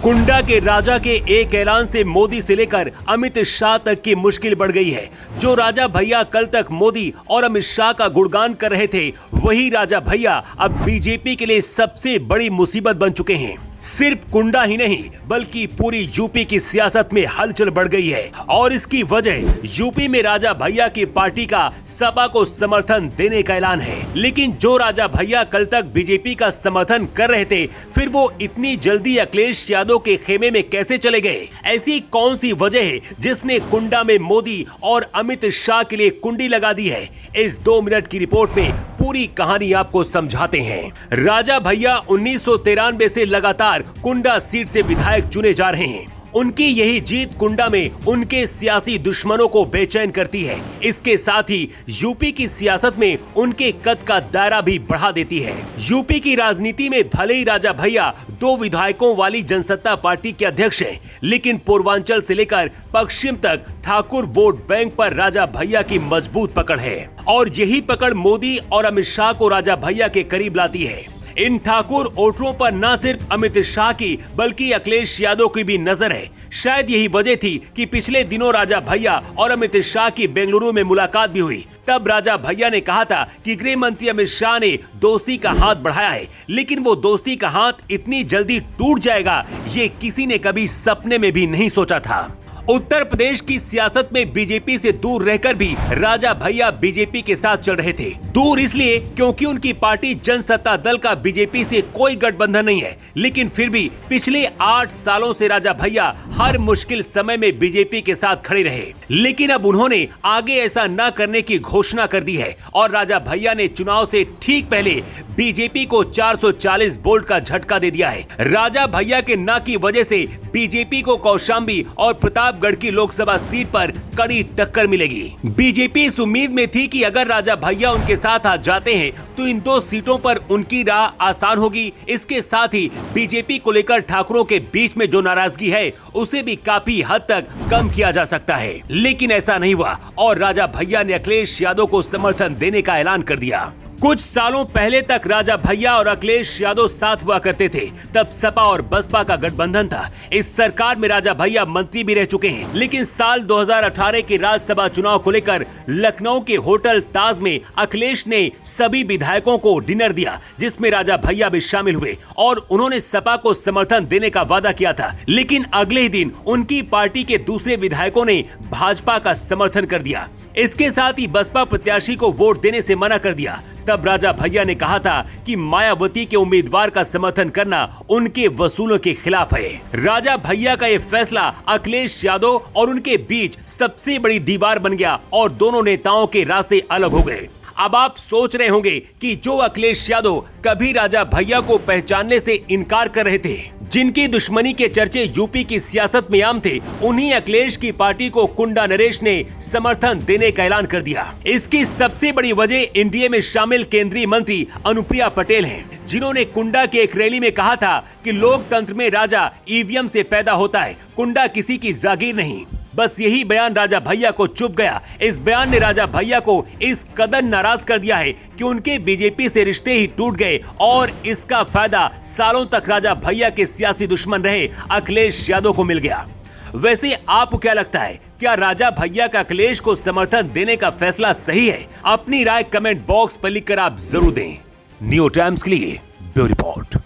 कुंडा के राजा के एक ऐलान से मोदी से लेकर अमित शाह तक की मुश्किल बढ़ गई है। जो राजा भैया कल तक मोदी और अमित शाह का गुणगान कर रहे थे, वही राजा भैया अब बीजेपी के लिए सबसे बड़ी मुसीबत बन चुके हैं। सिर्फ कुंडा ही नहीं बल्कि पूरी यूपी की सियासत में हलचल बढ़ गई है और इसकी वजह यूपी में राजा भैया की पार्टी का सपा को समर्थन देने का ऐलान है। लेकिन जो राजा भैया कल तक बीजेपी का समर्थन कर रहे थे, फिर वो इतनी जल्दी अखिलेश यादव के खेमे में कैसे चले गए? ऐसी कौन सी वजह है जिसने कुंडा में मोदी और अमित शाह के लिए कुंडी लगा दी है? इस 2 मिनट की रिपोर्ट में पूरी कहानी आपको समझाते हैं। राजा भैया 1993 से लगातार कुंडा सीट से विधायक चुने जा रहे हैं। उनकी यही जीत कुंडा में उनके सियासी दुश्मनों को बेचैन करती है। इसके साथ ही यूपी की सियासत में उनके कद का दायरा भी बढ़ा देती है। यूपी की राजनीति में भले ही राजा भैया 2 विधायकों वाली जनसत्ता पार्टी के अध्यक्ष हैं, लेकिन पूर्वांचल से लेकर पश्चिम तक ठाकुर वोट बैंक पर राजा भैया की मजबूत पकड़ है और यही पकड़ मोदी और अमित शाह को राजा भैया के करीब लाती है। इन ठाकुर वोटरों पर न सिर्फ अमित शाह की बल्कि अखिलेश यादव की भी नजर है। शायद यही वजह थी कि पिछले दिनों राजा भैया और अमित शाह की बेंगलुरु में मुलाकात भी हुई। तब राजा भैया ने कहा था कि गृह मंत्री अमित शाह ने दोस्ती का हाथ बढ़ाया है, लेकिन वो दोस्ती का हाथ इतनी जल्दी टूट जाएगा, ये किसी ने कभी सपने में भी नहीं सोचा था। उत्तर प्रदेश की सियासत में बीजेपी से दूर रहकर भी राजा भैया बीजेपी के साथ चल रहे थे। दूर इसलिए क्योंकि उनकी पार्टी जनसत्ता दल का बीजेपी से कोई गठबंधन नहीं है, लेकिन फिर भी पिछले 8 सालों से राजा भैया हर मुश्किल समय में बीजेपी के साथ खड़े रहे। लेकिन अब उन्होंने आगे ऐसा न करने की घोषणा कर दी है और राजा भैया ने चुनाव से ठीक पहले बीजेपी को 440 वोल्ट का झटका दे दिया है। राजा भैया के ना की वजह से बीजेपी को कौशाम्बी और प्रतापगढ़ की लोकसभा सीट पर कड़ी टक्कर मिलेगी। बीजेपी इस उम्मीद में थी कि अगर राजा भैया उनके साथ आ जाते हैं तो इन 2 सीटों पर उनकी राह आसान होगी। इसके साथ ही बीजेपी को लेकर ठाकुरों के बीच में जो नाराजगी है उसे भी काफी हद तक कम किया जा सकता है। लेकिन ऐसा नहीं हुआ और राजा भैया ने अखिलेश यादव को समर्थन देने का ऐलान कर दिया। कुछ सालों पहले तक राजा भैया और अखिलेश यादव साथ हुआ करते थे। तब सपा और बसपा का गठबंधन था। इस सरकार में राजा भैया मंत्री भी रह चुके हैं। लेकिन साल 2018 के राज्यसभा चुनाव को लेकर लखनऊ के होटल ताज में अखिलेश ने सभी विधायकों को डिनर दिया, जिसमें राजा भैया भी शामिल हुए और उन्होंने सपा को समर्थन देने का वादा किया था। लेकिन अगले ही दिन उनकी पार्टी के दूसरे विधायकों ने भाजपा का समर्थन कर दिया। इसके साथ ही बसपा प्रत्याशी को वोट देने से मना कर दिया। तब राजा भैया ने कहा था कि मायावती के उम्मीदवार का समर्थन करना उनके वसूलों के खिलाफ है। राजा भैया का ये फैसला अखिलेश यादव और उनके बीच सबसे बड़ी दीवार बन गया और दोनों नेताओं के रास्ते अलग हो गए। अब आप सोच रहे होंगे कि जो अखिलेश यादव कभी राजा भैया को पहचानने से इनकार कर रहे थे, जिनकी दुश्मनी के चर्चे यूपी की सियासत में आम थे, उन्हीं अखिलेश की पार्टी को कुंडा नरेश ने समर्थन देने का ऐलान कर दिया। इसकी सबसे बड़ी वजह एनडीए में शामिल केंद्रीय मंत्री अनुप्रिया पटेल हैं, जिन्होंने कुंडा की एक रैली में कहा था कि लोकतंत्र में राजा ईवीएम से पैदा होता है, कुंडा किसी की जागीर नहीं। बस यही बयान राजा भैया को चुभ गया। इस बयान ने राजा भैया को इस कदर नाराज कर दिया है कि उनके बीजेपी से रिश्ते ही टूट गए और इसका फायदा सालों तक राजा भैया के सियासी दुश्मन रहे अखिलेश यादव को मिल गया। वैसे आपको क्या लगता है, क्या राजा भैया का अखिलेश को समर्थन देने का फैसला सही है? अपनी राय कमेंट बॉक्स पर लिखकर आप जरूर दें। न्यू टाइम्स के लिए ब्यूरो रिपोर्ट।